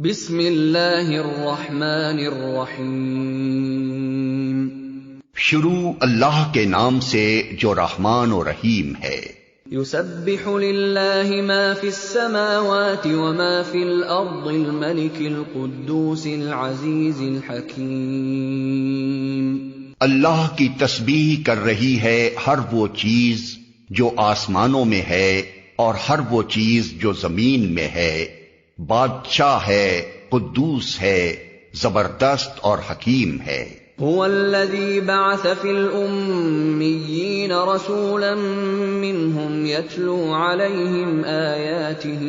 بسم اللہ الرحمن الرحیم۔ شروع اللہ کے نام سے جو رحمان و رحیم ہے۔ یسبح للہ ما فی السماوات وما فی الارض الملک القدوس العزیز الحکیم۔ اللہ کی تسبیح کر رہی ہے ہر وہ چیز جو آسمانوں میں ہے اور ہر وہ چیز جو زمین میں ہے۔ بادشاہ ہے، قدوس ہے، زبردست اور حکیم ہے۔ هو الذي بعث في الأميين رسولا منهم يتلو عليهم آياته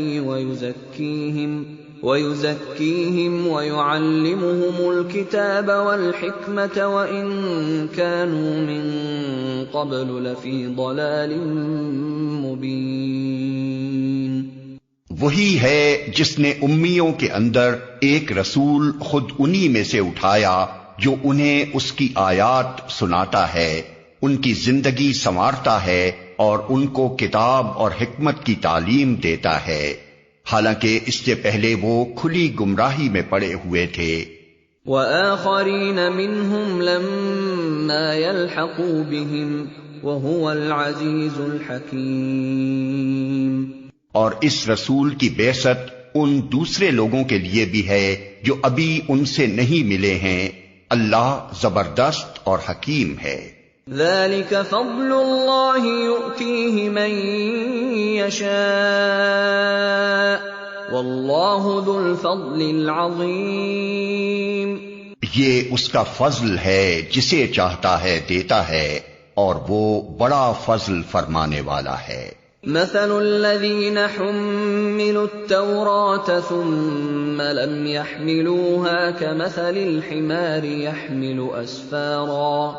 ويزكيهم ويعلمهم الكتاب والحكمة وإن كانوا من قبل لفي ضلال مبين۔ وہی ہے جس نے امیوں کے اندر ایک رسول خود انہی میں سے اٹھایا جو انہیں اس کی آیات سناتا ہے، ان کی زندگی سنوارتا ہے اور ان کو کتاب اور حکمت کی تعلیم دیتا ہے، حالانکہ اس سے پہلے وہ کھلی گمراہی میں پڑے ہوئے تھے۔ وَآخَرِينَ مِنْهُمْ لَمَّا يَلْحَقُوا بِهِمْ وَهُوَ الْعَزِيزُ الْحَكِيمُ۔ اور اس رسول کی بعثت ان دوسرے لوگوں کے لیے بھی ہے جو ابھی ان سے نہیں ملے ہیں، اللہ زبردست اور حکیم ہے۔ ذَلِكَ فَضْلُ اللَّهِ يُؤْتِيهِ مَن يَشَاءُ وَاللَّهُ ذُو الْفَضْلِ الْعَظِيمِ۔ یہ اس کا فضل ہے، جسے چاہتا ہے دیتا ہے، اور وہ بڑا فضل فرمانے والا ہے۔ مثل الذين حملوا التوراة ثم لم يحملوها كمثل الحمار يحمل أسفارا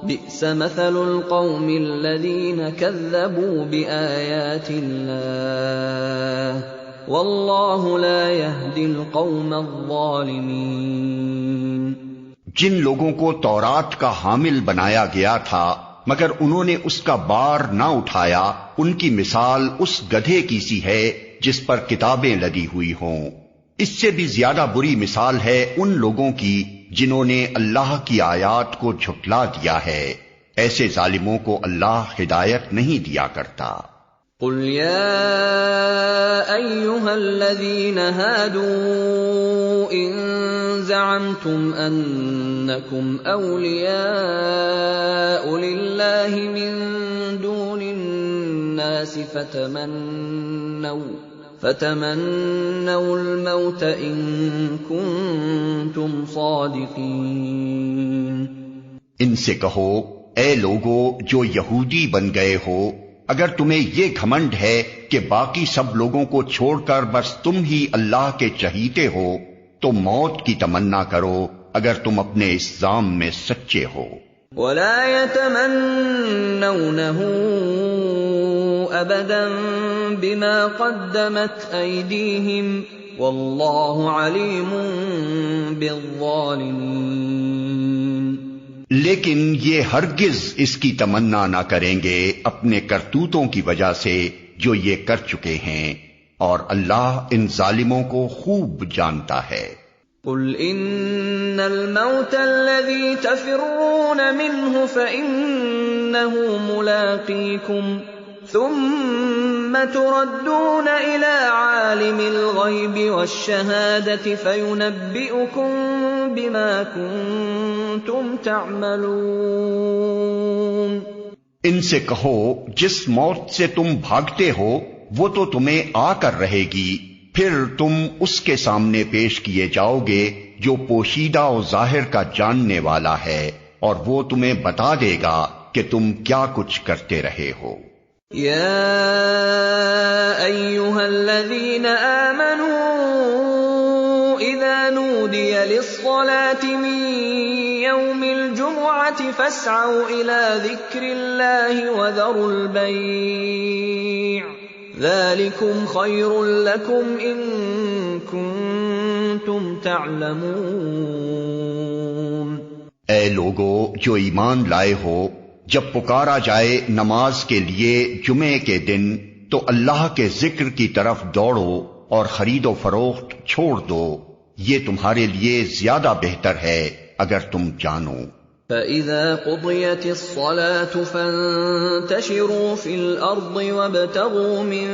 بئس مثل القوم الذين كذبوا بآيات الله والله لا يهدي القوم الظالمين۔ جن لوگوں کو تورات کا حامل بنایا گیا تھا مگر انہوں نے اس کا بار نہ اٹھایا، ان کی مثال اس گدھے کی سی ہے جس پر کتابیں لدی ہوئی ہوں۔ اس سے بھی زیادہ بری مثال ہے ان لوگوں کی جنہوں نے اللہ کی آیات کو جھٹلا دیا ہے، ایسے ظالموں کو اللہ ہدایت نہیں دیا کرتا۔ قل یا ایھا الذین ھادوا ان زعمتم انکم اولیاء للہ من دون الناس فتمنوا الموت ان کنتم صادقین۔ ان سے کہو، اے لوگو جو یہودی بن گئے ہو، اگر تمہیں یہ گھمنڈ ہے کہ باقی سب لوگوں کو چھوڑ کر بس تم ہی اللہ کے چہیتے ہو، تو موت کی تمنا کرو اگر تم اپنے اس ظام میں سچے ہو۔ وَلَا يَتَمَنَّوْنَهُ أَبَدًا بِمَا قَدَّمَتْ أَيْدِيهِمْ وَاللَّهُ عَلِيمٌ بِالظَّالِمِينَ۔ لیکن یہ ہرگز اس کی تمنا نہ کریں گے اپنے کرتوتوں کی وجہ سے جو یہ کر چکے ہیں، اور اللہ ان ظالموں کو خوب جانتا ہے۔ قل ان الموت الذي تفرون منه فإنه ملاقيكم ثم تردون إلى عالم الغيب والشهادة فينبئكم بما كنتم تعملون۔ ان سے کہو، جس موت سے تم بھاگتے ہو وہ تو تمہیں آ کر رہے گی، پھر تم اس کے سامنے پیش کیے جاؤ گے جو پوشیدہ و ظاہر کا جاننے والا ہے، اور وہ تمہیں بتا دے گا کہ تم کیا کچھ کرتے رہے ہو۔ یا ایھا الذین آمنوا اذا نودی للصلاة من یوم الجمعة فاسعوا الى ذکر اللہ وذروا البیع ذلكم خیر لکم ان کنتم تعلمون۔ اے لوگو جو ایمان لائے ہو، جب پکارا جائے نماز کے لیے جمعے کے دن تو اللہ کے ذکر کی طرف دوڑو اور خرید و فروخت چھوڑ دو، یہ تمہارے لیے زیادہ بہتر ہے اگر تم جانو۔ فَإِذَا قُضِيَتِ الصَّلَاةُ فَانتَشِرُوا فِي الْأَرْضِ وَابْتَغُوا مِن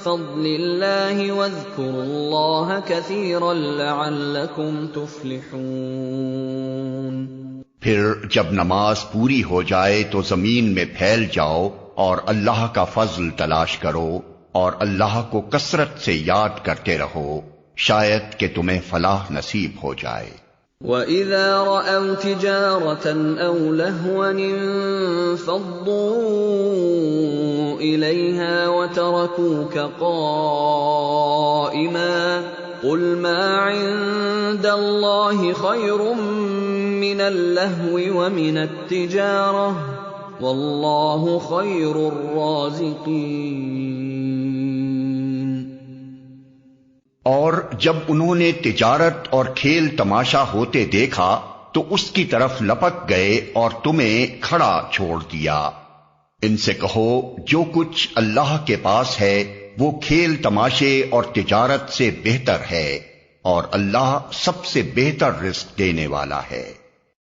فَضْلِ اللَّهِ وَاذْكُرُوا اللَّهَ كَثِيرًا لَّعَلَّكُمْ تُفْلِحُونَ۔ پھر جب نماز پوری ہو جائے تو زمین میں پھیل جاؤ اور اللہ کا فضل تلاش کرو اور اللہ کو کثرت سے یاد کرتے رہو، شاید کہ تمہیں فلاح نصیب ہو جائے۔ وَإِذَا رَأَوْا تِجَارَةً أَوْ لَهْوًا انفَضُّوا إِلَيْهَا وَتَرَكُوكَ قَائِمًا قُلْ مَا عِندَ اللَّهِ خَيْرٌ مِّنَ اللَّهْوِ وَمِنَ التِّجَارَةِ وَاللَّهُ خَيْرُ الرَّازِقِينَ۔ اور جب انہوں نے تجارت اور کھیل تماشا ہوتے دیکھا تو اس کی طرف لپک گئے اور تمہیں کھڑا چھوڑ دیا۔ ان سے کہو جو کچھ اللہ کے پاس ہے وہ کھیل تماشے اور تجارت سے بہتر ہے، اور اللہ سب سے بہتر رزق دینے والا ہے۔